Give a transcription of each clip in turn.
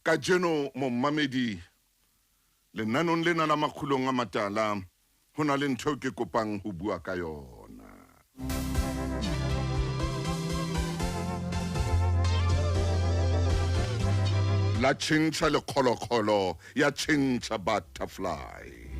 Kajeno momamedi lenanong lena la Makgulong A Matala ho na le ntho ke kopang ho bua ka yona. La tjhentjha lekgolokgolo ya tjhentjha butterfly.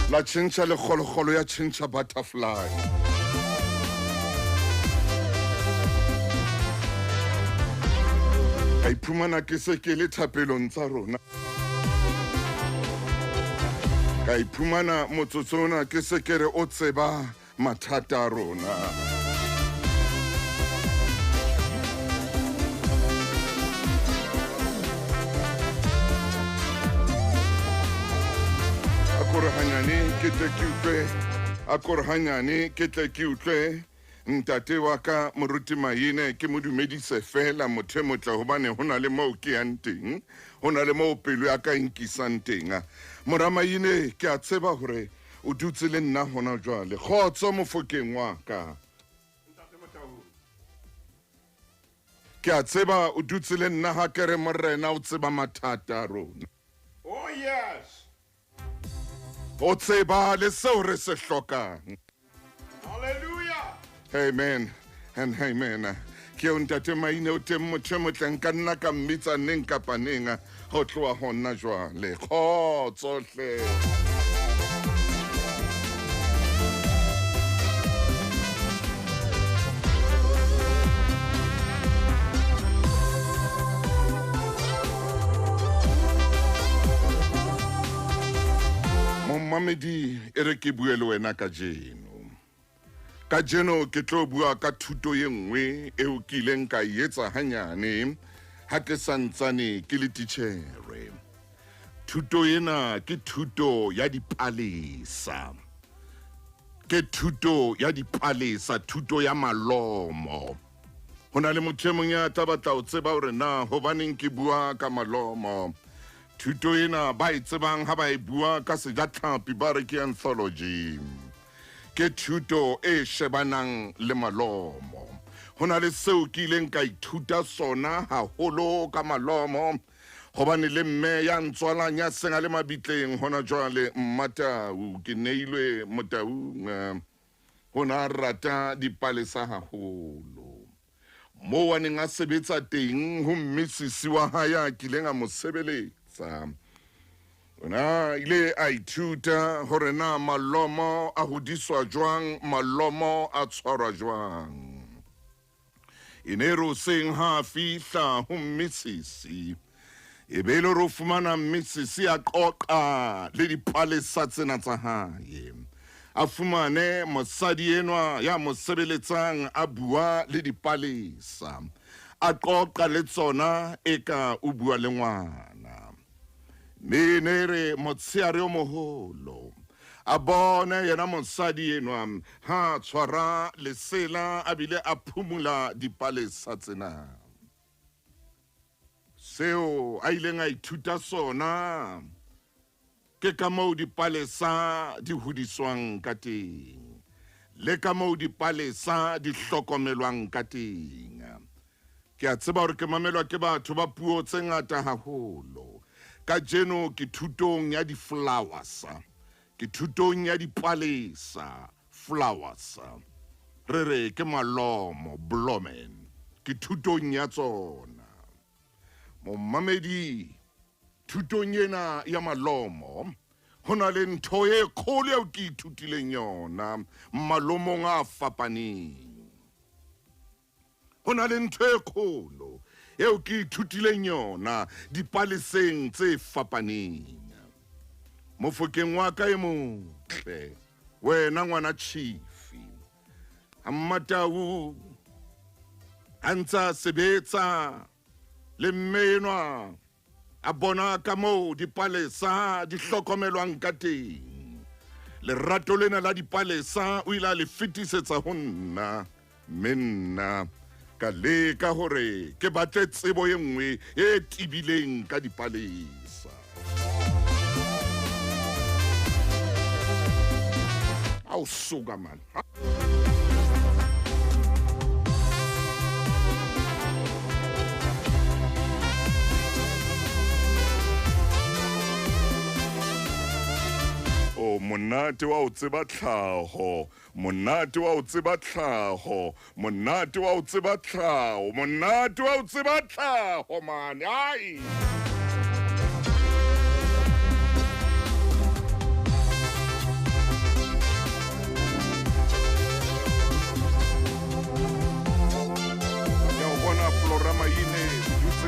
La tjhentjha lekgolokgolo ya tjhentjha butterfly. Ka iphumana ke se ke le thapelong tsa rona. Ka iphumana motsotsona ke se ke re o tseba mathata a rona. Akorhanyane ke tle ke utlwe ntate wa ka moruti maine ke mo dumedise fela motho motle hobane hona le moo ke yang teng, hona le moo pelo ya ka nkisang teng. Mora maine ke a tseba hore o dutse le nna hona jwale. Kgotso mofokeng wa ka. Ke a tseba o dutse le nna ha ke re morena o tseba mathata a rona. Oh yes. O tseba le seo re se hlokang. Hallelujah. Amen and amen. Ke o ntate maine o teng motho motle nka nna ka mmitsa neng kapa neng ho tloha hona jwale. Kgotso hle. Mamedi ere ke bue le wena ka jeno. Ka jeno ke tlo bua ka thuto ye nngwe eo ke ileng ka etsa hanyane ha ke santsane ke le titjhere. Thuto ena ke thuto ya dipalesa. Ke thuto ya dipalesa, thuto ya malomo. Hona le motho e mong ya batla ho tseba hore na hobaneng ke bua ka malomo. Thuto ena ba e tsebang ha ba e bua ka sejatlhapi ba re ke anthology. Ke thuto e shebanang le malomo. Hona le seo ke ileng ka ithuta sona haholo ka malomo. Hobane le mme ya ntswalang ya senga le mabitleng hona jwale Mmatau ke neilwe Motau hona rata dipalesa haholo. Mo wa neng a sebetsa teng ho mmisisi wa hae a kileng a mo sebeletsa. Ona ile a ithuta hore na malomo a hodiswa jwang, malomo a tshwarwa jwang. Inero seng ha fihla ho mmisisi. Ebelo ro fumana mmisisi a qoqa le dipalesa tsena tsa hae. a fumane mosadi enwa ya mo sebeletsang a bua le dipalesa a qoqa le tsona eka o bua le ngwana ne re motsheare o moholo a bone yena mosadi enwa ha tshwara lesela a bile a phumula dipalesa tsena seo a ileng a ithuta sona ke ka moo dipalesa di hodiswang ka teng le ka moo dipalesa di hlokomelwang ka teng ke a tseba hore ke mamelwa ke batho ba puo tse ngata haholo ka jeno ke thutong ya di-flowers ke thutong ya dipalesa flowers re re ke malomo blomen ke thutong ya tsona momamedi thutong yena ya malomo hona le ntho e kgolo eo ke ithutileng yona malomong a fapaneng hona le ntho e kgolo eo ke ithutileng yona dipaleseng tse fapaneng mofokeng wa ka e motle wena ngwana chifi ammatau a ntsa sebetsa le mmenwa a bona ka moo dipalesa di hlokomelwang ka teng lerato lena la dipalesa o ile a le fetisetsa ho nna menna ka leka hore ke batle tsebo e nngwe e tibileng ka dipalesa au suka man monate wa o tseba tlhaho monate wa o tseba tlhaho monate wa o tseba tlhaho monate wa o tseba tlhaho man ai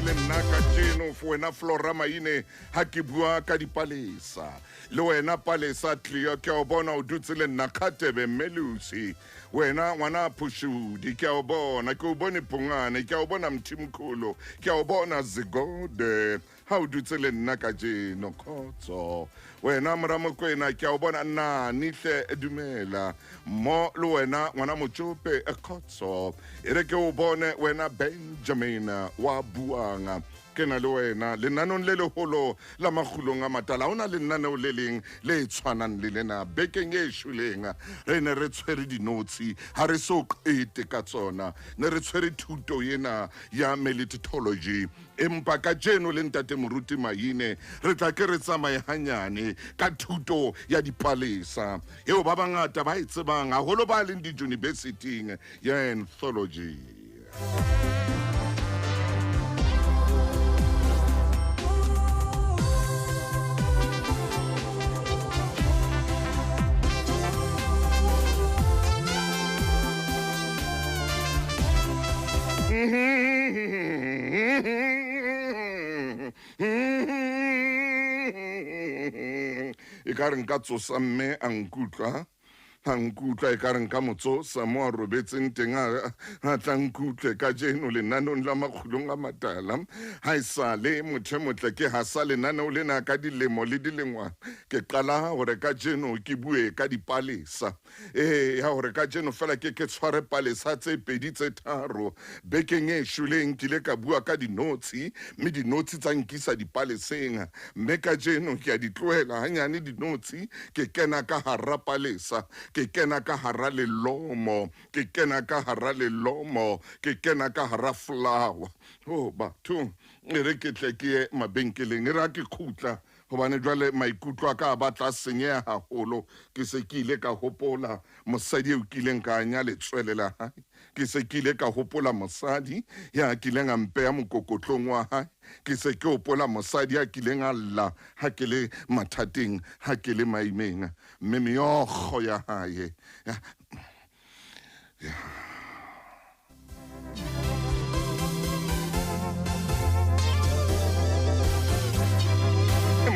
le nna ka jeno wena Flora Maine ha ke bua ka dipalesa le wena palesa tlia ke o bona o dutse le nna khatebe melusi wena ngwana Phushudi ke o bona ke o bone Pungane ke o bona Mthimkhulu ke o bona Zigode ha o dutse le nna ka jeno khotso wena Moramokwena ke o bona nani hle edumela mo le wena ngwana Motshope khotso ere ke o bone wena Benjamin wa buanga ke na le wena lenanong le leholo la Makgulong A Matala ona le nna le leng le tshwanang le lena bekeng e shuleng re ne re tshwere dinotsi ha re so qete ka tsona ne re tshwere thuto yena ya melitology empa ka jeno le ntate moruti Maine re tla ke re tsamaye hanyane ka thuto ya dipalesa eo ba bangata ba itsebang haholo ba leng di-university ya anthology e ka re nka tsosa mme a nkutlwa e ka re nka motsosa mo a robetseng teng a tla nkutlwe ka jeno lenanong la Makgulong A Matala ha e sale motho motle ke ha sa lenaneo lena ka dilemo le dilengwana ke qala hore ka jeno ke bue ka dipalesa ya hore ka jeno fela ke tshware palesa tse pedi tse tharo bekeng e shuleng ke le ka bua ka dinotsi mme dinotsi tsa nkisa dipaleseng mme ka jeno ke a di tlohela hanyane dinotsi ke kena ka hara palesa ke kena ka hara lelomo ke kena ka hara lelomo ke kena ka hara flower batho re ke tle ke mabenkeleng ra ke khutla hobane jwale maikutlo ka batla senyeha haholo ke se ke ile ka hopola mosadi o kileng ka nya letswele la hae ke se ke ile ka hopola mosadi ya kileng a mpeya mokokotlong wa hae ke se ke hopola mosadi ya kileng a lla ha ke le mathateng ha ke le maimeng mme meokgo ya hae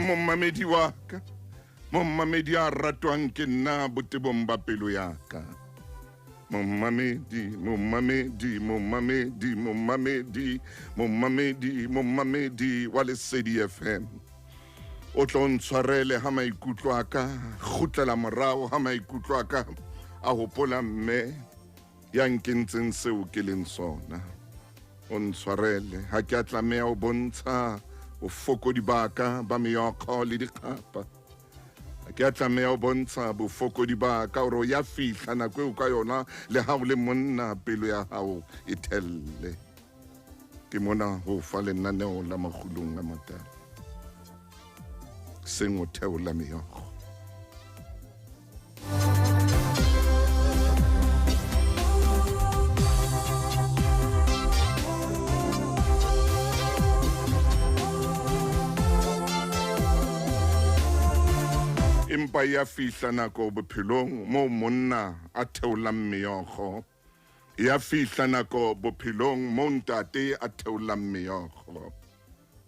momamedi wa ka Mommamedi a ratwang ke nna botebong ba pelo ya ka. Mommamedi, mommamedi, mommamedi, mommamedi, mommamedi, mommamedi wa Lesedi FM. O tlo ntshwarele ha maikutlo a ka, kgutlela morao ha maikutlo a ka, a hopola mme ya nkentseng seo ke leng sona. O ntshwarele ha ke a tlameha ho bontsha bofokodi ba ka ba meokgo le dikgapa. Ke a tlameha ho bontsha bofokodi ba ka hore ya fihla nako eo ka yona le ha o le monna pelo ya hao e thelle. Ke mona ho fa lenaneo la Makgulong A Matala. Seng o theola meokgo. Empa ya fihla nako bophelong mo monna a theolang meokgo. Ya fihla nako bophelong mo ntate a theolang meokgo.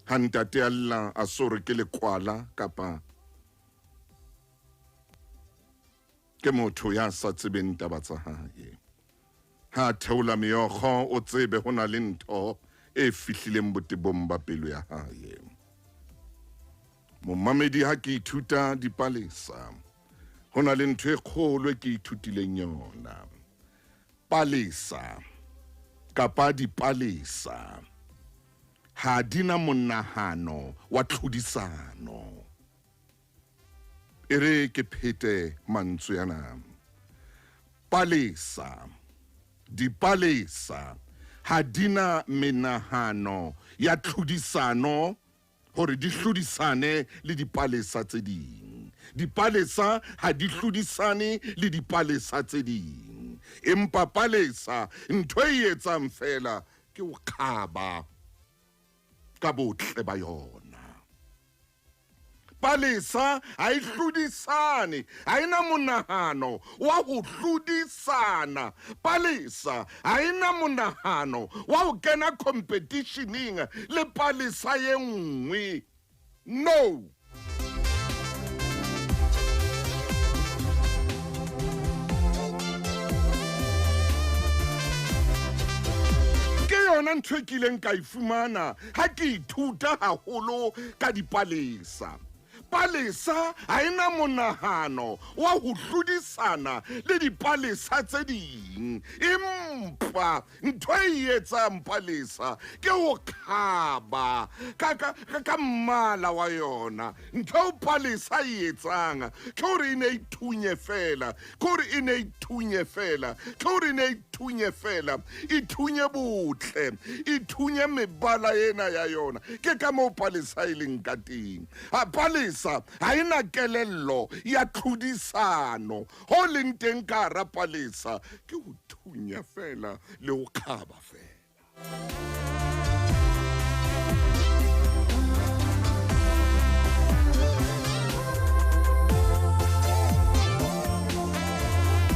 Ha ntate alla a sore ke lekwala kapa ke motho ya sa tsebeng taba tsa hae. Ha theola meokgo o tsebe ho na le ntho e fihlileng botebong ba pelo ya hae. Mommamedi ha ke ithuta dipalesa, ho na le ntho e kgolo e ke ithutileng yona. Palesa kapa dipalesa ha di na monahano wa tlhodisano. E re ke phete mantswe yana. Palesa, dipalesa ha di na menahano ya tlhodisano hore di hlodisane le dipalesa tse ding. Dipalesa ha di hlodisane le dipalesa tse ding. Empa palesa ntho e etsang fela ke ho khaba ka botle ba yona. Palesa ha e hlodisane, ha ena monahano wa ho hlodisana. Palesa ha ena monahano wa ho kena competitioning le palesa e nngwe. No! Yona ntho e kileng ka ifumana ha ke ithuta haholo ka dipalesa. Palesa ha ena monahano wa ho hlodisana le dipalesa tse ding. Empa ntho e etsang palesa ke ho khaba ka mmala wa yona. Ntho palesa e etsang ke hore e ne ithunye fela, ke hore e ne ithunye fela, ke hore e ne ithunye fela, ithunye botle, ithunye mebala ena ya yona. Ke ka moo palesa e leng ka teng. Palesa ha ena kelello ya tlhodisano. Ho leng teng ka hara palesa ke ho thunya fela le ho khaba fela.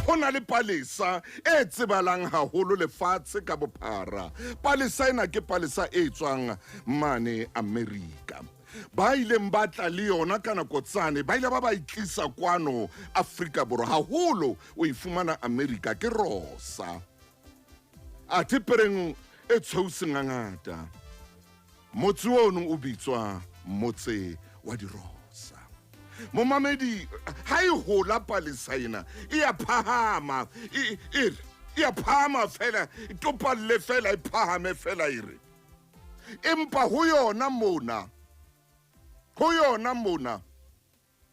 Ho na le palesa e tsebalang haholo lefatshe ka bophara. Palesa ena ke palesa e tswang mane America. Ba ileng ba tla le yona ka nako tsane, ba ile ba itlisa kwano Afrika Borwa. Haholo o e fumana America ke rosa. A tipereng e tshoseng ngata. Motse ono o bitswa motse wa dirosa. Momamedi ha e hola palesa ena e a phahama, e a phahama fela, e topalle fela, e phahame fela ire. Empa ho yona mona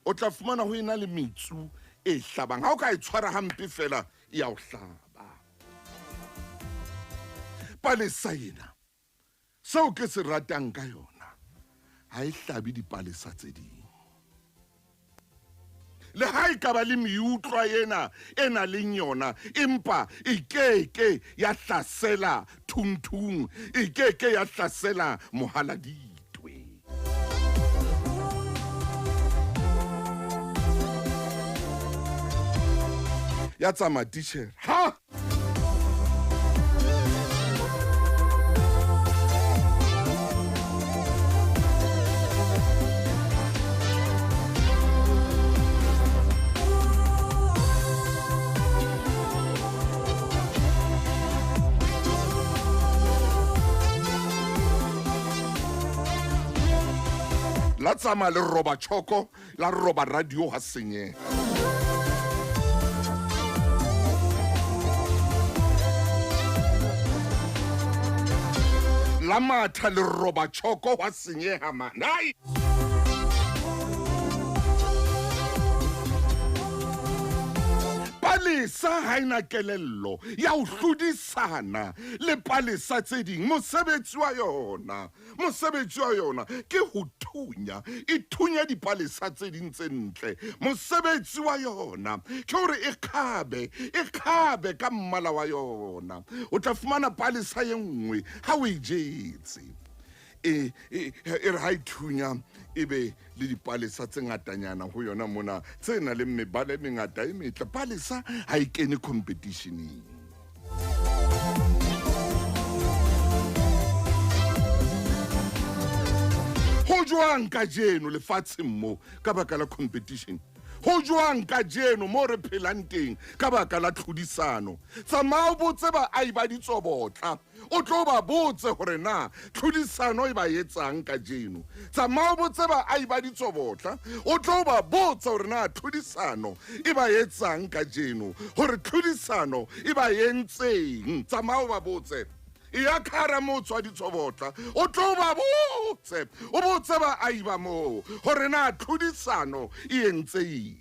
o tla fumana ho ena le metsu e hlabang. Ha o ka e tshwara hampe fela e a o hlaba. Palesa ena seo ke se ratang ka yona ha e hlabe dipalesa tse ding. Le ha e ka ba le meutlwa ena le yona, empa e keke ya hlasela thungthung, e keke ya hlasela mohaladitwe. Ya tsamaya teacher. Ha! la tsama le roba choko la roba radio ha senye la matha le roba choko ha senye ha manai palesa ha ina kelello ya o hludisana le palesa tse ding mosebetsi wa yona ke ho thunya ithunya dipalesa tse ding tse ntle mosebetsi wa yona ke hore e khabe ka mmala wa yona o tla fumana palesa ye nngwe ha o ijetse e re ha ithunya ebe le dipalesa tse ngatanyana ho yona mona tse na le mebala e mengata e metle palesa ha e kene competitioneng ho jwang ka jeno lefatsheng mo ka baka la competition ho jwang ka jeno mo re phelang teng ka baka la tlhodisano tsamao botse ba ai ba ditsobotla o tlo ba botse hore na tlhodisano e ba etsang ka jeno tsamao botse ba ai ba ditsobotla o tlo ba botse hore na tlhodisano e ba etsang ka jeno hore tlhodisano e ba entseng tsamao ba botse ya khara motswa ditsobotla o tlo ba botse o botse ba ai ba mo hore na tlhodisano e entseng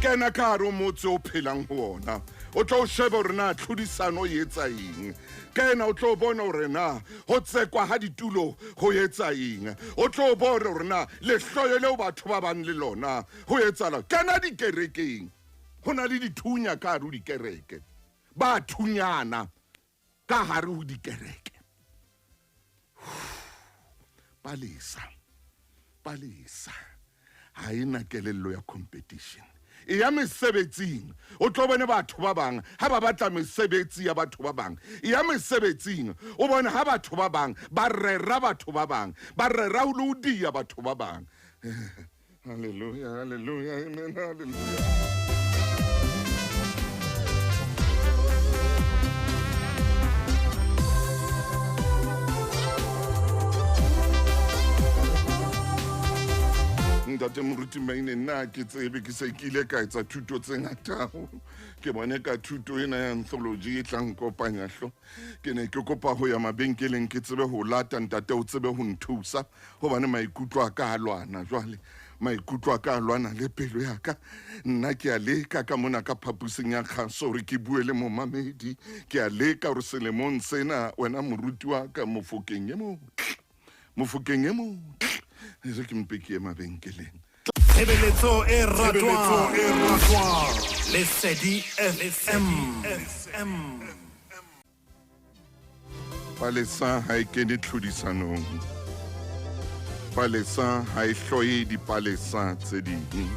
kena ka hare motse o phelang ho ona o tlo sheba hore na tlhodisano e etsa eng kena o tlo bona hore na ho tsekwa ha ditulo ho etsa eng o tlo bona hore na lehloyo leo batho ba bang le lona ho etsala kena dikerekeng ho na le dithunya ka hare ho dikereke ba thunyana ka hare ho dikereke palesa ha ena kelello ya competition e ya mesebetsing o tlo bone batho ba bang ha ba batla mesebetsi ya batho ba bang e ya mesebetsing o bone ha batho ba bang ba rera batho ba bang ba rera ho dia batho ba bang hallelujah amen hallelujah ntate moruti maine nna ke tsebe ke se kile ka etsa thuto tse ngata ke bone ka thuto ena ya anthology e tlang kopanya hlo ke ne ke kopa ho ya mabenkeleng ke tsebe ho lata ntate o tsebe ho nthusa hobane maikutlo a ka lwana jwale maikutlo a ka lwana le pelo ya ka nna ke a leka ka mona ka phapusing ya khaso re ke bue le momamedi ke a leka hore selemong sena wena moruti wa ka mofokeng e mo je ke mpekie mabenkeleng Tshebeletso e ratwang Lesedi FM palesa ha e kene tlhodisanong palesa ha e hloye dipalesa tse ding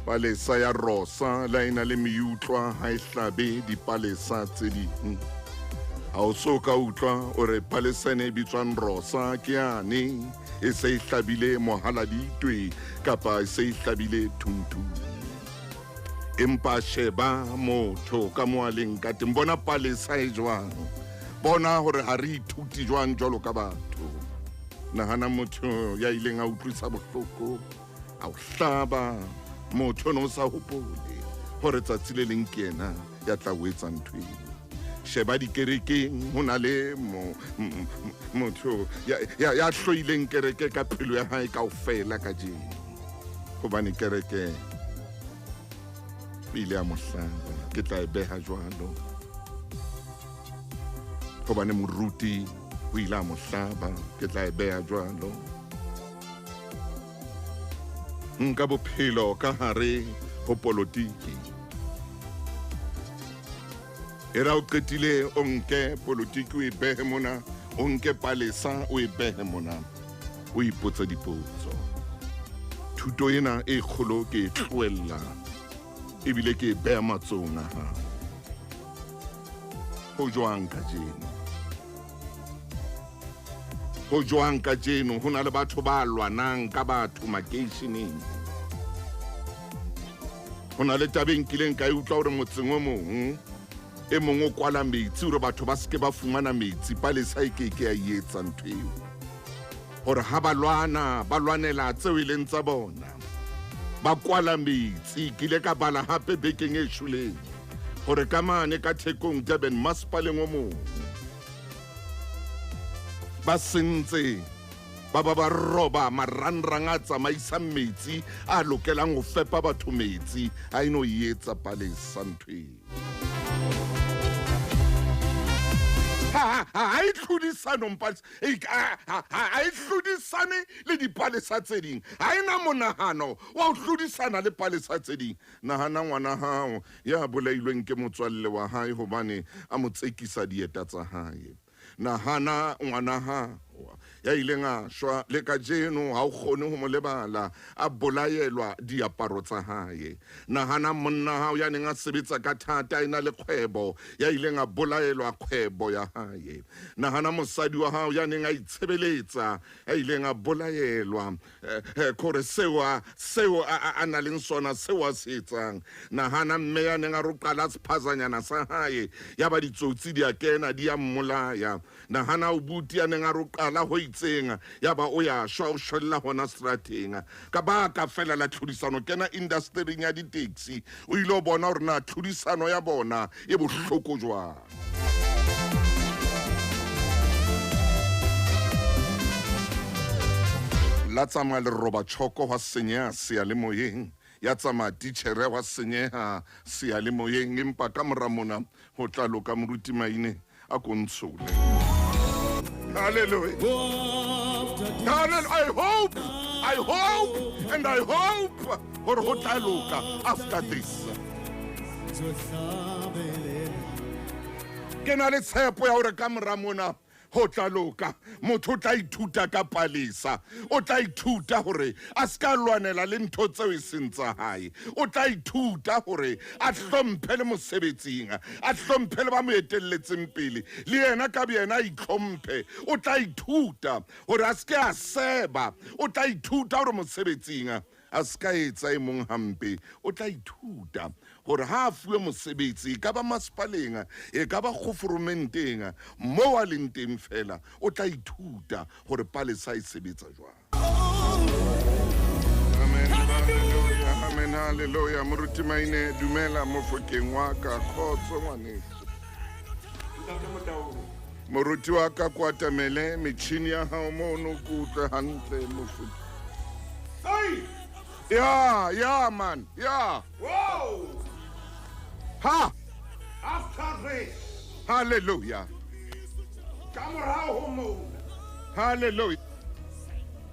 palesa ya rosa la ena le miutlwa ha e hlabe dipalesa tse ding ha o so ka utlwa o re palesa ne bitswang rosa ke yane e se e hlabile mohaladitwe kapa e se e hlabile thuntu empa sheba motho ka moaleng ka teng bona palesa e jwang bona hore ha re ithuti jwang jwalo ka batho nahana motho ya ileng a utlwisa bohloko a o hlaba motho no sa hopole hore tsatsi le leng ke yena ya tla o etsa ntho sheba dikerekeng ho na le motho ya hloileng kereke ka phelo ya hae kaofela ka jeno hobane kereke pele ya mohlaba ke tla e beha jwalo hobane moruti o ile a mohlaba ke tla e beha jwalo nka bophelo ka hare ho politiki era o qetile o nke politiki o e behe mona o nke palesa o e behe mona o ipotsa dipotso thuto ena e kgolo ke e tlohella ebile ke e beha matsong a hao ho jwang ka jeno ho na le batho ba lwanang ka batho makeisheneng Ho na le tabeng kileng ka utlwa hore motseng o mong e mong o kwala metsi hore batho ba se ke ba fumana metsi Palesa e ke ya etsa ntho eo hore ha ba lwanela tseo e leng tsa bona ba kwala metsi. Ke ile ka bala hape bekeng e shuleng hore ka mane ka Thekong Durban masepaleng o mong ba sentse ba roba marangrang a tsamaisang metsi a lokelang ho fepa batho metsi a ino etsa Palesa ntho eo. Ha e tlhodisano Palesa ha e tlhodisane le dipalesa tse ding, ha ena monahano wa ho tlhodisana le palesa tse ding. Nahana ngwana hao ya bolailweng ke motswalle wa hae hobane a mo tsekisa dieta tsa hae. Nahana ngwana hao ya ileng a shwa le kajeno ha o kgone ho mo lebala a bolaelwa diaparo tsa hae. Nahana monna hao ya neng a sebetsa ka thata ena le kgwebo ya ileng a bolaelwa kgwebo ya hae. Nahana mosadi wa hao ya neng a itshebeletsa ya ileng a bolaelwa kore seo a na leng sona seo a se etsang. Nahana mme ya neng a roqala sephazanyana sa hae ya ba ditsotsi di a kena di a mmolaya. Nahana ubuti ya neng a roqala ho itseng ya ba o ya shwa o shwella hona strateng ka baka fela la tlhodisano kena industry ya di-taxi o ile o bona hore na tlhodisano ya bona e bohloko jwang. La tsamaya leroba tjhoko hwa senyeha seyalemoyeng ya tsamaya titjhere hwa senyeha seyalemoyeng empa ka mora mona ho tla loka moruti Maine a ko ntshole. Hallelujah. I hope, and I hope for Hotaluka after this. Ke na le tshepo ya hore ka mora mona ho tla loka motho o tla ithuta ka Palesa, o tla ithuta hore a ska lwanela le ntho tseo e seng tsa hae, o tla ithuta hore a hlomphe le mosebetsing, a hlomphe le ba mo etelletseng pele le yena ka yena a itlhomphe. O tla ithuta hore a ske a seba, o tla ithuta hore mosebetsing a ska etsa e mong hampe. O tla ithuta hore ha a fuwe mosebetsi ka ba masepaleng e ka ba goforomenteng mo a leng teng fela o tla ithuta hore Palesa e sebetsa jwang. Amen, hallelujah, amen, hallelujah. Moruti Maine dumela mofokeng wa ka khotso ngwaneso. Moruti wa ka kwatamele metjhini ya hao mo no kutlwe hantle mofuti. Hey! Yeah, man, yeah. Whoa! Ha! After this, Hallelujah. kamorao ho moo. Hallelujah.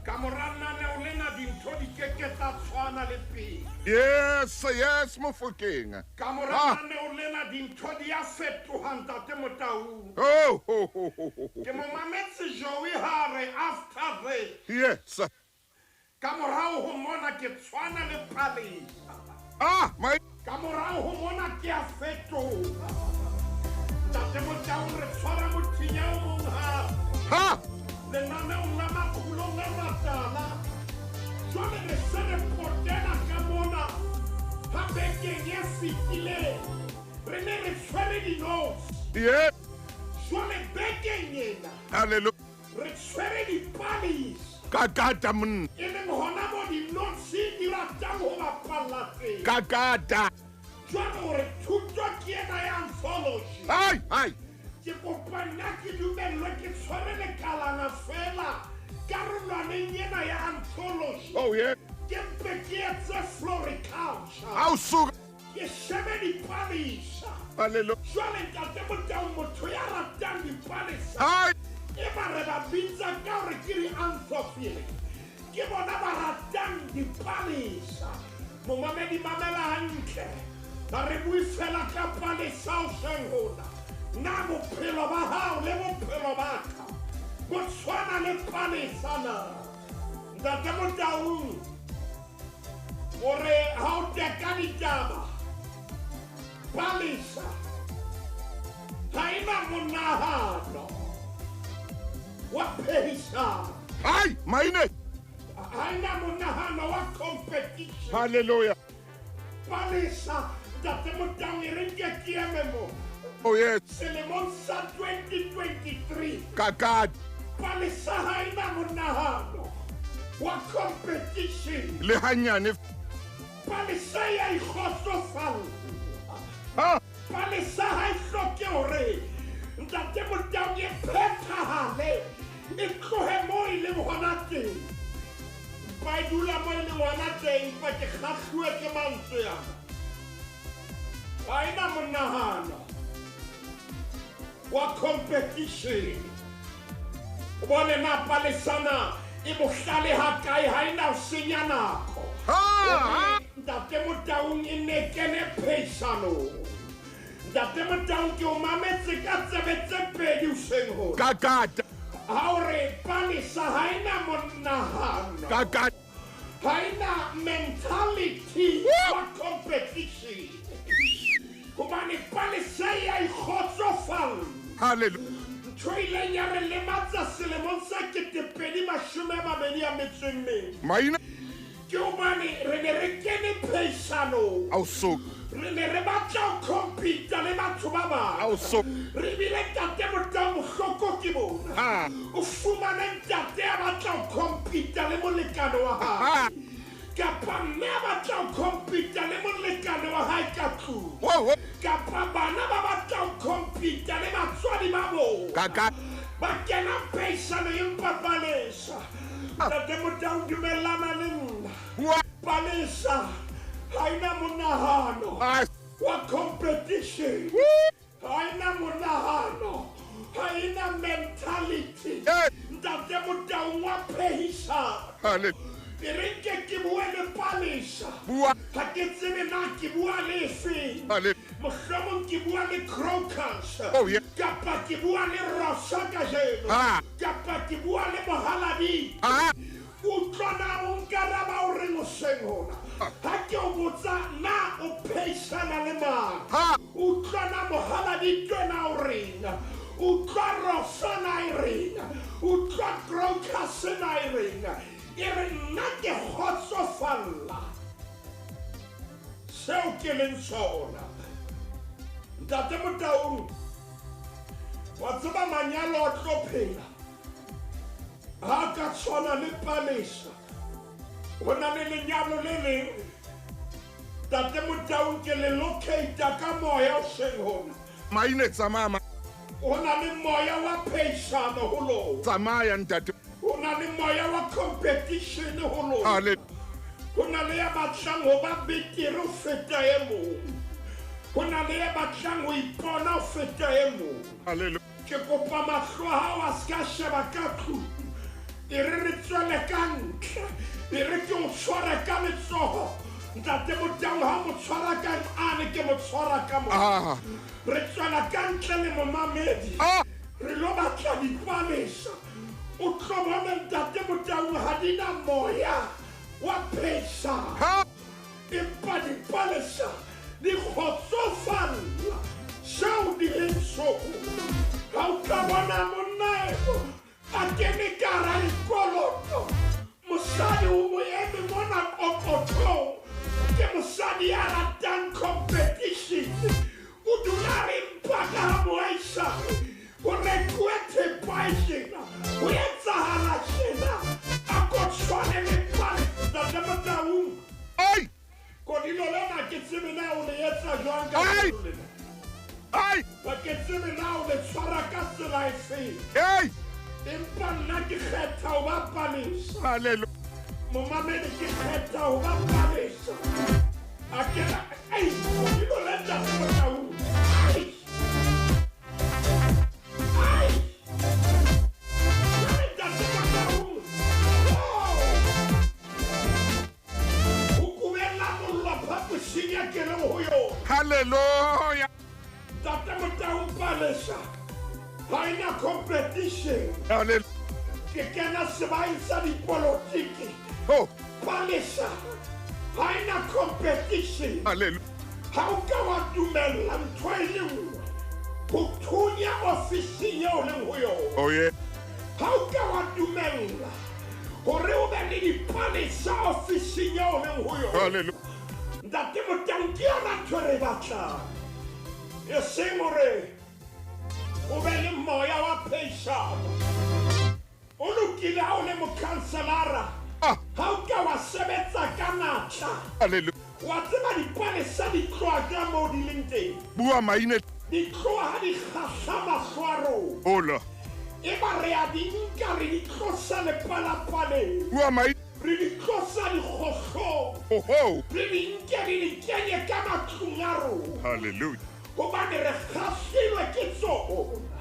Kamorana ne o lena dintho di keke tsa tshwana le pele. Yes, mofokeng. Kamorana ne o lena dintho di a fetoha ntate Motau. Oh. Ke mo mametse Joey Hare after this. Yes. Kamorao ho mona ke tshwana le Palesa. My. Kamorao ho mona ke a fetoha. Ntate Motau re tshwara mothinya o mong ha. Lenaneo la Makgulong A Matala. Jwale re se re potela ka mona ha bekeng e fetile. Re ne re tshwere di-notes. Yes. Jwale bekeng ena Hallelujah. re tshwere di-Palesa. Kakata mun. E leng hona mo di-notes di ratang ho bapalla teng. Kakata. Jwale hore thuto ke ena ya anthology. Hai. Ke kopa nna ke dumellwe ke tshware lekalana fela karolwaneng ena ya anthology. Oh yeah. Ke mpe ke etse floriculture. How so? Ke shebe di-Palesa. Hallelujah. Jwale ntate Motau motho ya ratang di-Palesa. Hai. E ba re ba bitsa ka hore ke di-anthrophile. Ke bona ba ratang di-Palesa. Momamedi mamela hantle. Ba re bui fela ka Palesa o seng hona. Na bophelo ba hao le bophelo ba ka bo tshwana le Palesa na. Ntate Motau hore ha o teka ditaba Palesa ha ena monahano wa phehisano. Hai, Maine. Ha ena monahano wa competition. Hallelujah. Palesa, ntate Motaung e re ke kiememo. Oh yes. Selemong sa 2023. Kakad. Palesa ha ina monahano wa competition. Le hanyane. Palesa ya ikgotsofalla. Ha. Palesa ha e hloke hore ntate Motaung e phethahale e tlohe moo e leng hona teng. Ba e dula moo e leng hona teng ba ke kgahluwe ke mantswe yana. Ha ena monahano wa competition. O bone na Palesana e bohlale ha kae ha ena ho senya nako. Ntate Motaung e ne kene pheisano. Ntate Motaung ke o mametse ka tsebe tse pedi hoseng hore. Kakad. Ha o re Palesa ha ena monahano. Kakad. Ha ena mentality wa competition. Hobane Palesa ya ikgotsofalla. Hallelujah. Trailer ya re lematsa selemong sa 2024. Maina. Ke hobane re ne re kene pheisano. Au so. Re ne re batla ho compete le batho ba bang. Au so. Re bile ntate Motaung mohloko ke bona. O fumane ntate a batla ho compete le molekane wa hae. Kapa mme a batla ho compete le molekane wa hae ka tlung. Kapa bana ba batla ho compete le batswadi ba bona. Kakad. Ba kena pheisano empa Palesa. Ntate Motaung dumellana le nna. Palesa ha ena monahano wa competition. Ha ena monahano. Ha ena mentality. Ntate Motaung wa pheisano. Hallelujah. E re ke bua le Palesa. Ha ke tsebe na ke bua le efeng. Mohlomong ke bua le Crocus. Kapa ke bua le Rosa kajeno. Kapa ke bua le Mohaladi. Utlwana o nkaraba o reng hoseng hona. Ha ke o botsa na o pheisana le mang. Utlwana Mohaladi twena o reng. Utlwa Rosa na e reng. Utlwa Crocus na e reng. E re nna ke kgotsofalla seo ke leng sona. Ntate Motaung wa tseba manyalo a tlo phela ha ka tshwana le Palesa. Ho na le lenyalo le leng Ntate Motaung ke le locata ka moya o seng hona. Maine tsamama. Ho na le moya wa pheisano ho lona. Tsamaya ntate. Ho na le moya wa competition ho lona. Hallelujah. Ho na le ya batlang ho ba betere ho feta e mong. Ho na le ya batlang ho ipona ho feta e mong. Hallelujah. Ke kopa mahlo a hao a ska sheba ka tlung. E re tswele ka ntle. E re ke o tshwara ka letsoho. Ntate Motaung ha mo tshwara ka ane ke mo tshwara ka mo. Re tswela ka ntle le momamedi. Re lo batla dipalesa. O tlo bona Ntate Motaung ha di na moya wa pheisa. Empa dipalesa di kgotsofalla seo di leng soko. Ha o tla bona monnaeko a kene ka hara dikoloto. Mosadi o mo eme mona pokothong. Ke mosadi ya ratang competition. O dula re mpa ka ha moahisane. O rekuwe thepa e tjena. O etsahala tjena. A ko tshwane le Palesa. Ntate Motaung. Kodilo lena ke tsebe na o le etsa jwang ka kodilo lena. Ba ke tsebe na o le tshwara ka tsela e feng. Empa nna ke kgetha ho ba Palesa. Hallelujah. Momamedi ke kgetha ho ba Palesa. A kena kodilo lena Ntate Motaung. Hallelujah. Ntate Motaung Palesa ha ena competition. Hallelujah. Ke kena sebaeng sa dipolotiki. Palesa ha ena competition. Hallelujah. Ha o ka wa dumella ntho e le nngwe ho thunya ofising eo leng ho yona. Ha o ka wa dumella hore o be le dipalesa ofising eo leng ho yona. ntate Motang ke yona ntho re batlang e seng hore o be le moya wa pension o lokile ha o le mokhanselara ha o ka wa sebetsa ka natla Hallelujah. wa tseba dipalesa di tloha ka moo di leng teng Bua maine. di tloha ha di kgahla mahlo a rona Ola. eba re a di nka re di tlosa lepalapaleng Bua maine. re di tlosa dikgohlong Ho ho. re di nke re di kenye ka matlong a rona Hallelujah. hobane re kgahlilwe ke tsona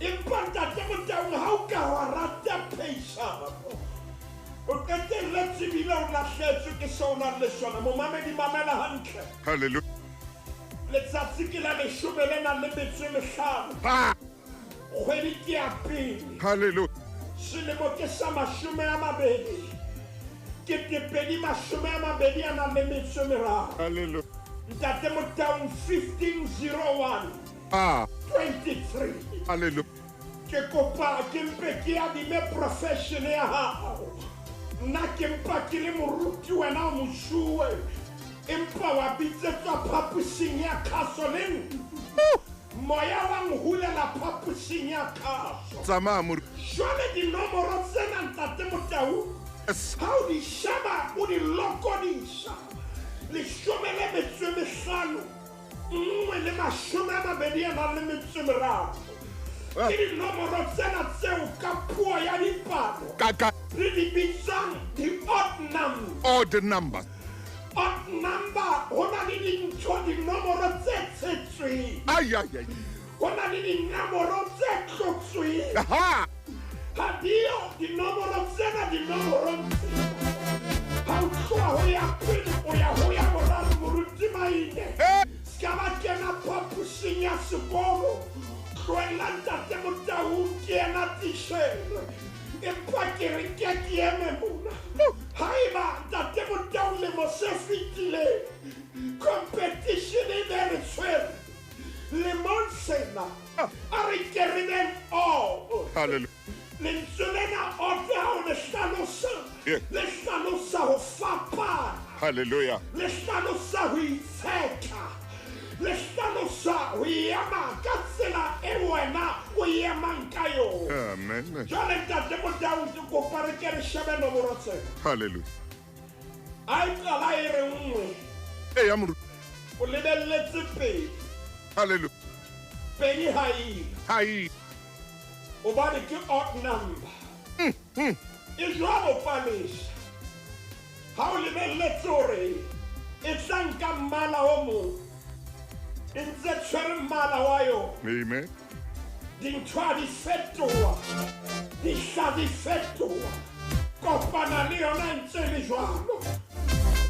empa ntate Motaung ha o ka wa rata pension o qetelletse ebile o lahletswe ke seo o nang le sona momamedi mamela hantle Hallelujah. letsatsi ke la 15 Ha. kgwedi ke ya pele Hallelujah. selemo ke sa 20 223 Hallelujah. ntate Motaung 1501 Ah. 23 Hallelujah. ke kopa ke mpe ke adime profession ya hao nna ke mpa ke le moruti wena o mosuwe empa wa bitsetswa phaposing ya kgaso le moya wa nhulela phaposing ya kgaso Tsamaya mo. jwale dinomoro tsena ntate Motaung Yes. ha o di sheba o di lokodisa 15 123 ke dinomoro tsena tseo ka puo ya dipalo Kaka. re di bitsang di-odd number Odd numbers. odd number ho na le dintho dinomoro tse tshetsweng Ay ay ay. ho na le dinomoro tse tlotsweng Ha. ha dio dinomoro tsena dinomoro ha o tloha ho ya pele o ya ho ya boraro moruti maine Eh. ska ba kena phaposing ya sekolo tlohella ntate Motaung ke yena tishere empa ke re ke eme mona haeba ntate Motaung lemo se fetileng competition e be re tshwere lemong sena a re ke re beng Hallelujah. lentswe lena ote ha o le hlalosa Yeah. le hlalosa ho fapana Hallelujah. le hlalosa ho itshetla le hlalosa ho ema ka tsela e wena o emang ka yona Amen. jwale ntate Motaung ke kopa re ke re shebe nomoro tsena Hallelujah. a e qala e re nngwe Eh ya mo. o lebelletse pedi Hallelujah. pedi ha ile Hai. hobane ke odd number e jwalo palesa ha o lebelletse hore e tla nka mmala o mong e ntse tshwere mmala wa yona Amen. dintho ha di fetoha dihla di fetoha kopana le yona e ntse le jwalo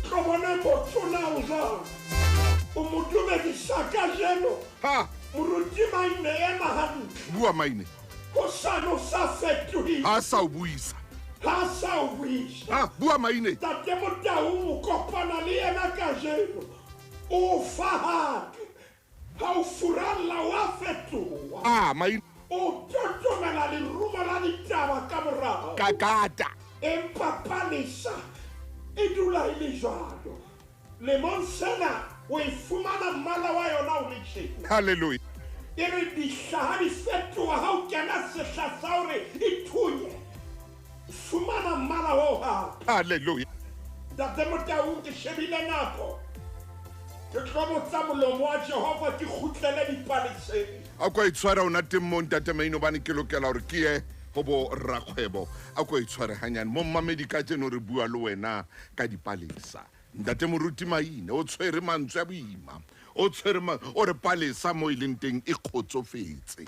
tlo bona motho na o jwalo o mo dumedisa kajeno Ha. moruti maine ema hantle Bua maine. ho sano sa fetohile Ha sa o buisa. ha sa o buisa Ha. Bua maine. ntate Motaung o kopana le yena kajeno o fahake ha o furalla wa fetoha Ah maine. o totomela lerumo la ditaba ka morao Kakata. empa palesa e dula e le jwalo lemong sena o e fumana mmala wa yona o le tjena Hallelujah. e re dihla ha di fetoha ha o kena sehla sa hore e thunye fumana mmala o hape Hallelujah. ntate Motaung ke shebile nako ke tlo botsa molomo wa Jehova ke kgutlele dipaleseng A ko itshwara ona teng mo ntate maine bane ke lokela hore ke ye go bo rakgwebo a ko itshware hanyane mo mmamedi ka tseno re bua le wena ka dipalesa ntate moruti maine o tshwere mantswe a boima o tshwere o re palesa mo e leng teng e kgotsofetse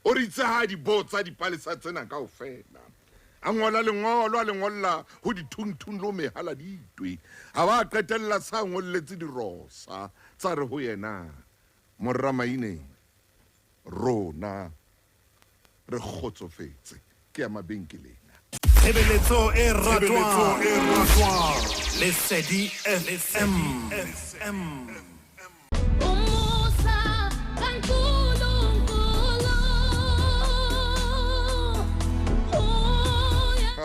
o re itse ha dibotsa dipalesa tsena kaofela a ngola lengolo a lengolla ho dithungthung lo mehala ditwe ha ba qetella sa ngolletse dirosa tsa re ho yena morra maine rona re kgotsofetse ke ya mabenkeleng Tshebeletso e ratwang Lesedi FM. Umusa kaNkulunkulu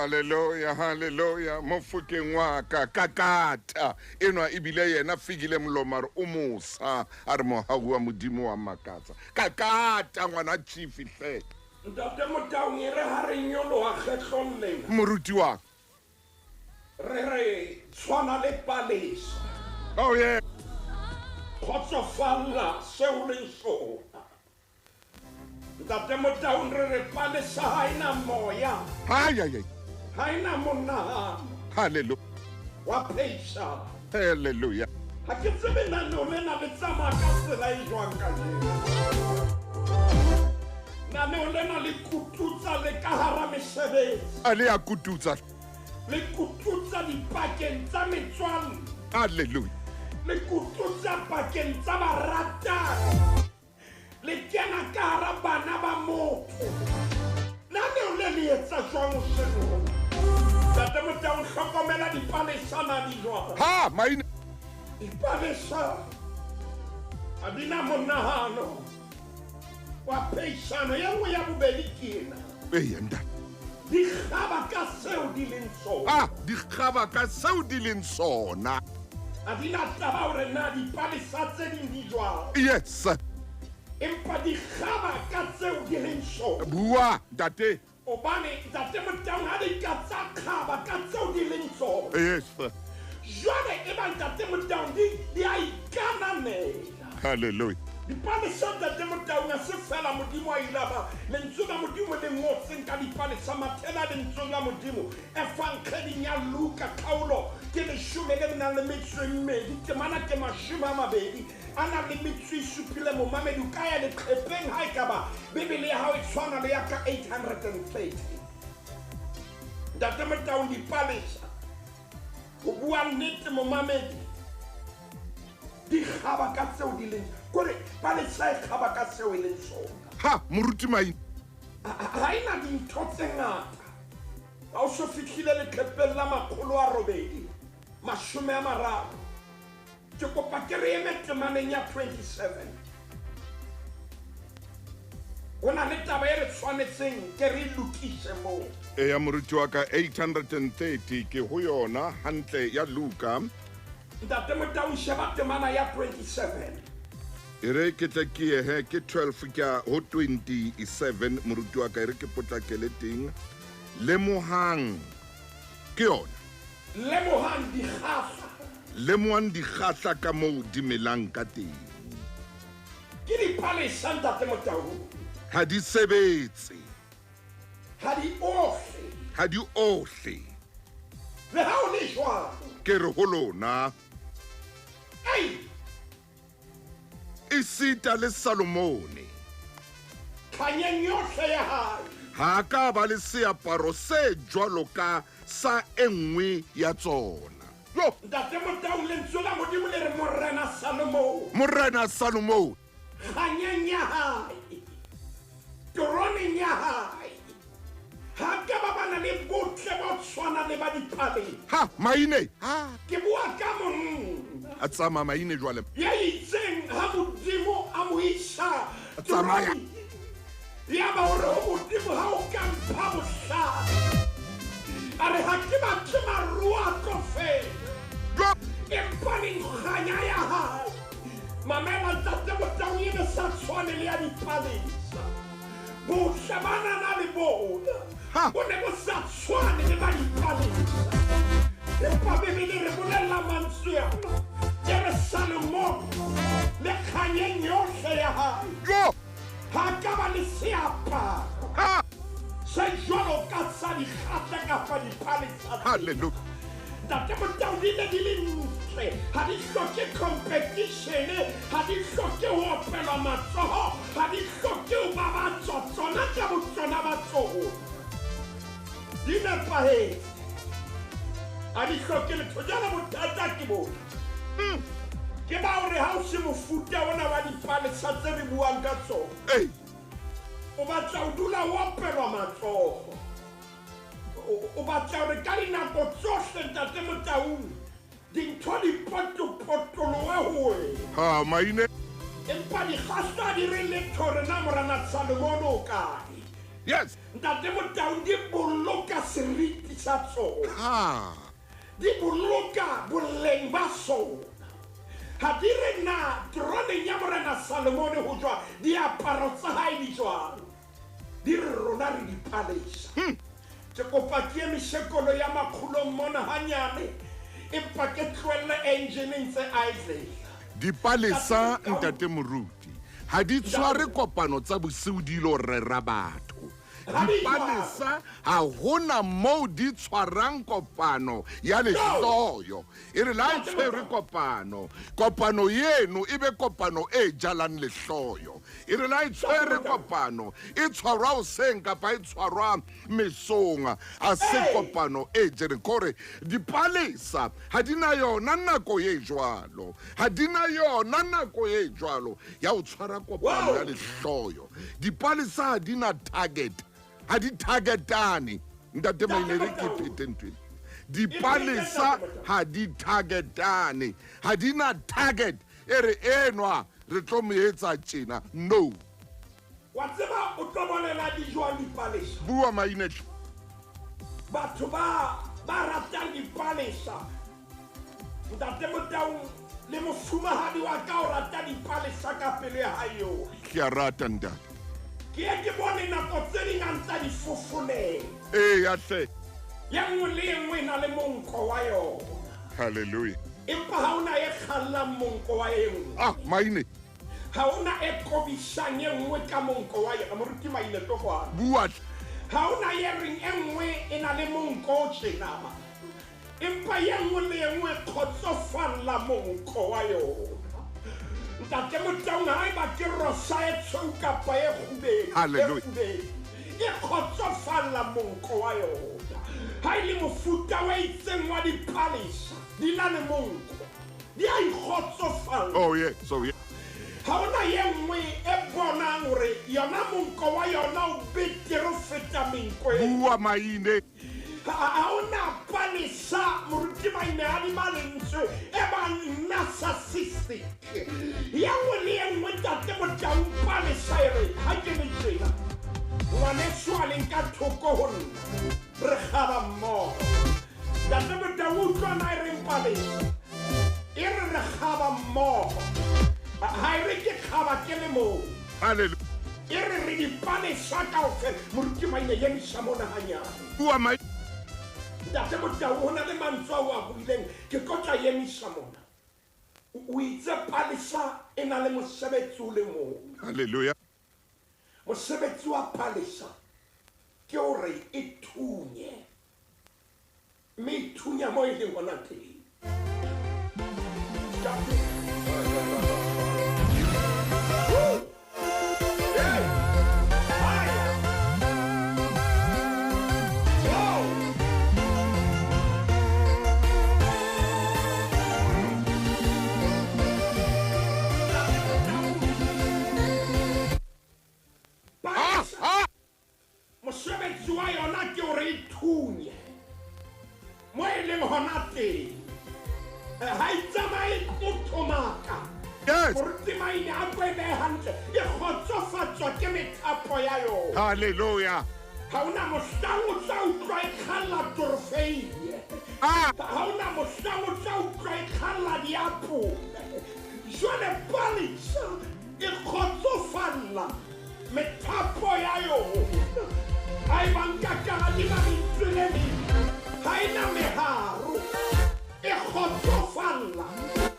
Hallelujah, hallelujah. Mofukeng wa ka kakata. Enwa ibile yena figile mlomar umusa. Are mohagu wa modimo wa makatsa. Kakata ngwana chief hle. Ntate Motaung re ha re nyoloha kgetlong lena. Moruti wa. Re tshwana le Palesa. Oh yeah. Kgotsofalla seo leng sona. Ntate Motaung re Palesa ha ena moya. Ay ay ay. Ha ena monahano. Hallelujah. Wa pheisa. Hallelujah. Ha ke tsebe nano lena le tsamaya ka tsela e jwang kajeno. Nano lena le kututsa le ka hara mesebetsi. Ale a kututsa. Le kututsa dipakeng tsa metswalle. Hallelujah. Le kututsa pakeng tsa baratani. Le kena ka hara bana ba motho. Nano le le etsa jwang seno. Ntate Motaung hlokomela dipalesana di jwang. Ha, maine. Dipalesa ha di na monahano wa pheisano ya nngwe ya bobedi ke ena. Hey, nda. Di kgaba ka seo di leng sona. Ah, di kgaba ka seo di leng sona. Ha di na taba hore na dipalesa tse ding di jwang. Yes. Empa di kgaba ka tseo di leng sona. Bua, ntate. Obane Ntate Motaung ha di ka tsa kgaba ka tseo di leng sona. Yes. Jwale e ba Ntate Motaung di a ikananela. Hallelujah. Dipalesa Ntate Motaung ha se fela Modimo a ile ba lentswe la Modimo le ngotseng ka dipalesa mathela lentswe la Modimo e fang kgeding ya Luka kgaolo ke 12 temana ke 20 a na le metso e supile momamedi o ka ya leqhepeng ha e ka ba Bebele ya hao e tshwana le ya ka 830. Ntate Motaung dipalesa go bua nnete momamedi di kgaba ka tseo di leng kore palesa e kgaba ka tseo e leng sona. Ha, moruti maine. Ha ena dintho tse ngata ha o so fihlile leqhepeng la Makgulong A 30. Ke kopa ke re eme temaneng ya 27. Ho na le taba e re tshwanetseng ke re lokise moo. Ya moruti wa ka 830 ke ho yona hantle ya Luka. Ntate Motaung sheba temana ya 27. Ere ke tla ke he ke 12 ka ho 27 moruti wa ka ere ke potlakele ting le mohang ke yona. Lemohang di kgahla. Le moang di kgahla ka moo di melang ka teng. Ke dipalesa Ntate Motaung. Ha di sebetse. Ha di ohle. Ha di ohle. Le ha o le jwang. Ke re ho lona. Ei! Isita le Salomone. Kganyeng yohle ya hae. Ha ka ba le seaparo se jwalo ka sa enngwe ya tsona. Yo, Ntate Motaung lentswe la Modimo le re Morena Salomo. Morena Salomone. Kganyeng ya hae. Toroneng ya hae. Ha ka ba bana le botle bo tshwana le ba dipalesa. Ha, maine. Ha, Ke bua ka monna a tsama maine jwale. ya itseng ha Modimo a mo isa Tsamaya. Toroneng. Ya ba hore ho Modimo ha o ka mpha bohlale. A re ha ke batle maruo a tlo fela. Yo, Empa le kganya ya hae. Mamela Ntate Motaung e ne sa tshwane le ya dipalesa. Bohle ba na na le bona. Ha. Bo ne bo sa tshwane le ba dipalesa. Empa Bebele re bolella mantswe ana. Ke re Salomo le kganyeng yohle ya hae. yo, Ha ka ba le seaparo ha, se jwalo ka sa dikgatla kapa dipalesa. hallelujah. Ntate Motaung di ne di le ntle. Ha di hloke competition. Ha di hloke ho opelwa matsoho. Ha di hloke ho ba ba tsotsona ka botsona ba tsona. Di nepahetse. Ha di hloke letho. Jwale bothata ke bona. Ke ba hore ha o se mofuta ona wa dipalesa tse re buang ka tsona. Hey, O batla ho dula ho opelwa matsoho. O batla hore ka dinako tsohle Ntate Motaung dintho di potolohe ho wena. ha, maine. Empa dikgahla di re letho hore na Morena Salomo o kae. Yes. Ntate Motaung di boloka seriti tsa tsona di boloka boleng ba sona ha di re na troneng ya morena Salomone ho jwa diaparo tsa hae di jwang di re rona re di palesa ke kopa ke meshekolo ya Makgulong mona hanyane empa ke tlohelle engine tse idle di palesa ntate moruti ha di tshware kopano tsa bosiu di lo rera batho di palesa ha hona mo di tshwarang kopano ya lehloyo e re la tshwere kopano yeno e be kopano e jalang lehloyo e re la tshwere kopano e tshwarwa o seng kapa e tshwarwa mesonga a se kopano e jere kore di palesa ha di na yona nako e jwalo ha di na yona nako e jwalo ya o tshwara kopano ya lehloyo di palesa ha di na target ha di targetane ntate Mainere ke petentwe di palesa ha di targetane ha di na target ere enwa re tlo moetsa tjena no wa tseba o tlobolela di jwang di palesa bua Maine batho ba ratang di palesa ntate Motaung le mofumahadi wa ka o rata di palesa ka pele ya hayo ke a rata ntate ke bone nako tse dingata di fofoneng ya hle ya nngwe le nngwe na le monko wa yona hallelujah empa ha ona e kgallang monko wa enngwe Maine ha ona e kobisang e nngwe ka monko wa yona moruti Maine tokwana bua ha ona ye reng e nngwe e na le monko o tjena empa ye nngwe le nngwe kgotsofalla monko wa yona ntate Motaung ha eba ke rosa e tshweu kapa e kgubedi e kgotsofalla monko wa yona ha e le mofuta wa itseng wa dipalesa di na le monko di a ikgotsofalla ha ona ye nngwe e bonang hore yona monko wa yona o betere ho feta menko bua Maine ha ona palesa moruti Maine a di malentswe e ba narcissistic ya nngwe le e nngwe ntate Motaung palesa e re ha ke le tjena ngwaneso a leng ka thoko ho nna re kgaba mmoho ntate Motaung o utlwana e reng palesa e re kgaba mmoho ha e re ke kgaba ke le moo hallelujah e re di palesa kaofela moruti Maine emisa mona hanyane bua Maine ntate Motaung ho na le mantswe ao a buileng ke kotla emisa mona o itse palesa e na le mosebetsi o le mong hallelujah mosebetsi wa palesa ke hore e thunye mme e thunya mo e leng hona teng mosebetsi wa yona ke hore e thunye mo e leng hona teng ha e tsamaye o thomaka moruti Maine a tlo e behe hantle e kgotsofatswa ke methapo ya yona hallelujah ha ona mohlang o tla utlwa e kgalla torofeine ha ona mohlang o tla utlwa e kgalla diapole jwale palesa e kgotsofalla methapo ya yona ha e bankakara di ba lentsweleni ha e na meharo e kgotsofalla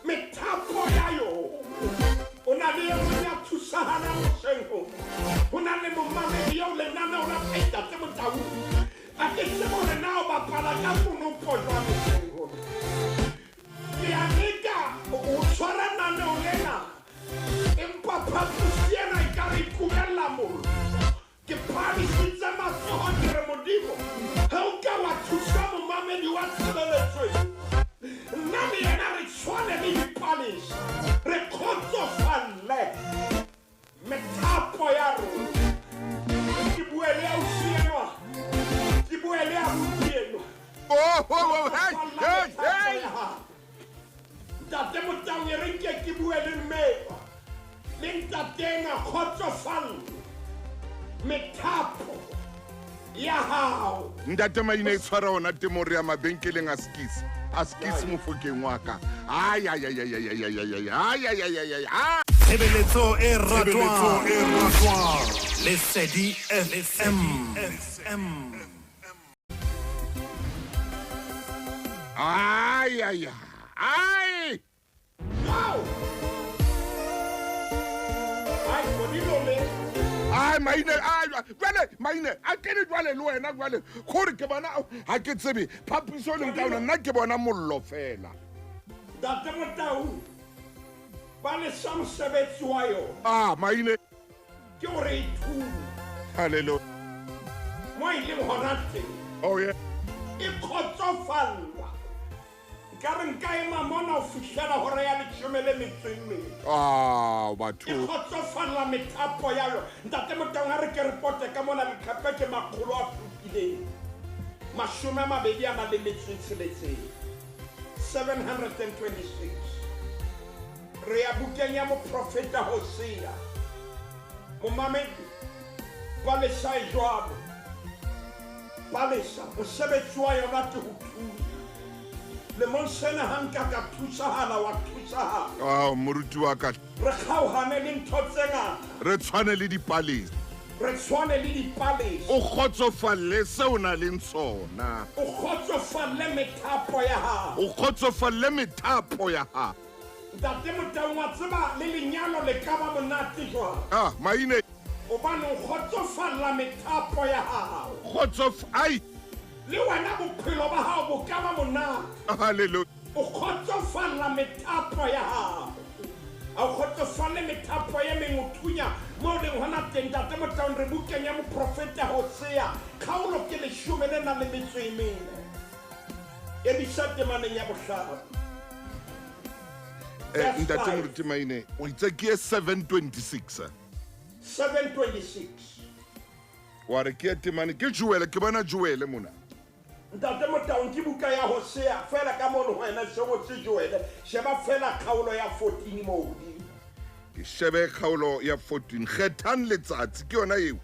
methapo ya yona o na le yona ya thusahana mosheng ho na le momamedi eo lenaneo la ntate Motaung a ke tsebe hore na o bapala ka konopo jwang mosheng ke a leka o tshwara naneo lena empa phaposi ena e ka re ikubella mollo ke phamisitse matsoho ke re Modimo ha o ka wa thusa momamedi wa tshireletso nna le yena re tshwane le dipalesa re kgotsofalle methapo ya rona ke buele ya usienwa ke buele ya butienwa hey ntate Motaung e re nke ke buele mmewa le ntateng a kgotsofalle methapo ya hao. Ntate Maine e tshwara ona temore ya mabenkeleng a skis mofokeng wa ka. Ai. Tshebeletso e ratwang. Lesedi FM. Ai. Wow. Ai, bonilo le. Ai Maine a ke le jwale le wena jwale gore ke bona ha ke tsebe phapiso le nka ona nna ke bona mollo fela. Ntate Motau. Ba le sa mosebetsi wa yona. Maine Ke gore ithu. hallelujah. Mo ile hona teng. Oh yeah. E khotsofalla. Ka re nka ema mona o fihlela hore ya leshome le metso e mmedi. E batho khotsofalla methapo ya yona. Ntate Motau ha re ke reporte ka mona leqhepe ke makgolo a fupileng. Mashome a mabedi a na le metso e tsheletseng. 726. Re ya bukeng ya moprofeta Hosea. Momamedi palesa e jwalo. Palesa mosebetsi wa yona ke ho thusa. Le monsena hanka ka thusahala wa thusahala. moruti wa ka Re kgaohane le ntho tse ngata. re tshwane le dipalesa. Re tshwane le dipalesa. O khotsofalle seo na leng sona. O kgotsofalle methapo ya hao. O khotsofalle methapo ya ha. Ntate Motau wa tseba le lenyalo le ka ba monate jwang. Maine Hobane o kgotsofalla methapo ya hao. ai. Le wena bophelo ba hao bo ka ba monate. Hallelujah. O kgotsofalla methapo ya hao. A o kgotsofalle methapo ya meng o thunya mo leng hona teng. Ntate Motau re bukeng ya moprofeta Hosea kgaolo ke leshome le nang le metso e mene. E bisa temaneng ya bohlano. Ntate moruti Maine o itse ke 726. 726. Wa re ke temane ke Joel ke bona Joel mona. Ntate Motau ke buka ya Hosea fela ka mono wena se go se Joel sheba fela kgaolo ya 14 mo hodimo. Ke shebe kgaolo ya 14 kgethang letsatsi ke yona eo.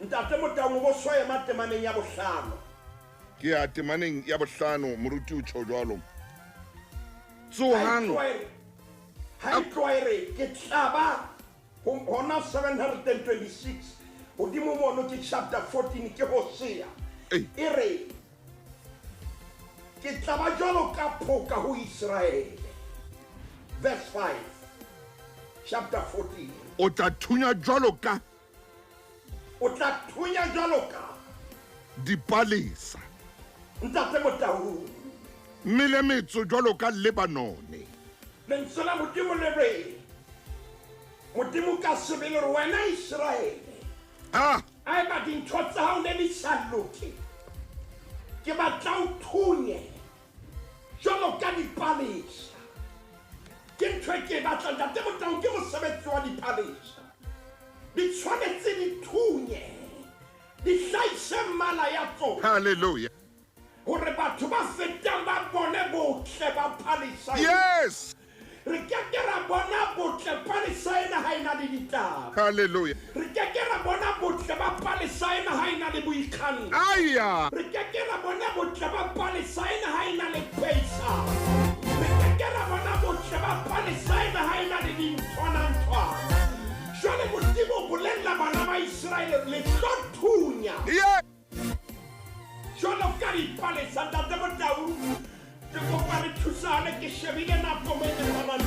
Ntate Motau go soya matemaneng ya bohlano. Ke ya temaneng ya bohlano moruti o tsho jwalo. Tsohang Hai tloere ke tlaba hona 726 hodimo mono ke chapter 14 ke Hosea. E re ke tlaba jwalo ka phoka ho Israel. Verse 5 chapter 14. O tla thunya jwalo ka dipalesa. Ntate Motau Mele metso jwalo ka Lebanone. lentswe la modimo le re modimo ka sebele re wena Israele ai ba dintho tsa hao ne di sa loke ke batla o thunye jwalo ka dipalesa ke ntho e ke batla. Ntate Motau ke mosebetsi wa dipalesa di tshwanetse di thunye di hlahise mmala ya tsona. Hallelujah. Hore batho ba fetang ba bone botle ba palesa. Yes. Re ke ra bona botle palesa ena ha ina le ditaba. Hallelujah. Re ke ra bona botle ba palesa ena ha ina le boikganni. Aya. Re ke ra bona botle ba palesa ena ha ina le pesa. Re ke ra bona botle ba palesa ena ha ina le dintwana. Jwale modimo bolella bana ba Israele le hlothunya. Yeah. Jwalo ka dipalesa. Ntate Motau ke kopa re thusane ke shebile nako mo e tshwanang.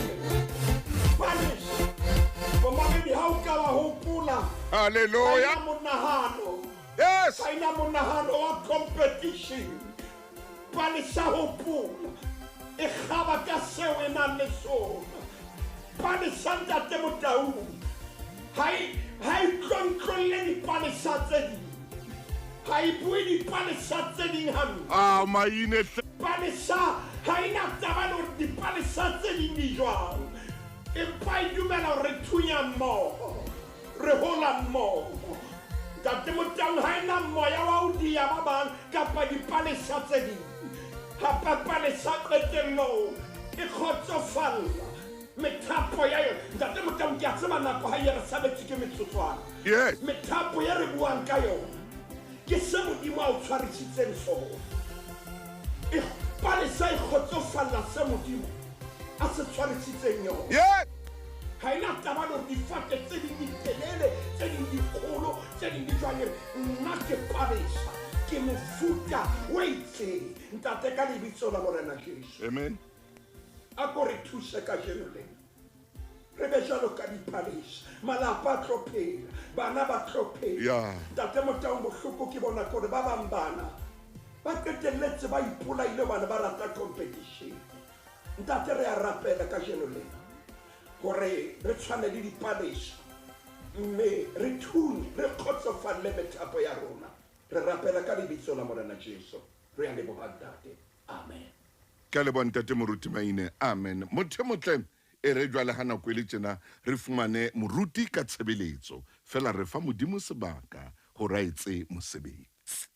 Palesa momamedi ha o ka wa hopola. Hallelujah. Monahano. Yes. Kaina monahano wa competition. Palesa hopola e khaba ka seo e nang le sona. Palesa Ntate Motau hai tlontlolle dipalesa tse ding. Hai bue dipalesa tse ding hantle. Maine Palesa ha ina taba le dipalesa tse ding di jwang. Empa e dumela re thunya mmoho re hola mmoho. Ntate Motau ha ina moya wa ho dia ba bang kapa dipalesa tse ding. Ha palesa qetello e kgotsofalla methapo ya yona. Ntate Motau ke a tseba nako ha e re sabetse ke metsotswana. Yes. Methapo ya re buang ka yona ke se modimo a o tshwarisitseng sona palesa e kgotsofalla se modimo a se tshwarisitseng yona Yeah. ga ena taba le gore difate tse ding ditelele tse ding dikgolo tse ding di jwanyere nna ke palesa ke mofuta o itseng ntate ka lebitso la morena jesu Amen. a ko re thuse ka jeno lena re be jalo ka dipalesa malapa a tlo phela bana ba tlo phela Yeah. ntate motaong bohloko ke bona kore ba bang bana ba qetelletse ba ipolaile bana ba rata competition ntate re a rapela ka jeno lena gore re tshwane le dipalesa mme re thune re kgotsofalle methapo ya rona re rapela ka lebitso la morena jesu re a lebogang ntate amen Ka le bontate moruti maine. Amen. Motho motle e re jwale ha nako ile tjena re fumane moruti ka tshebeletso. Fela re fa modimo sebaka ho raetse mosebetsi.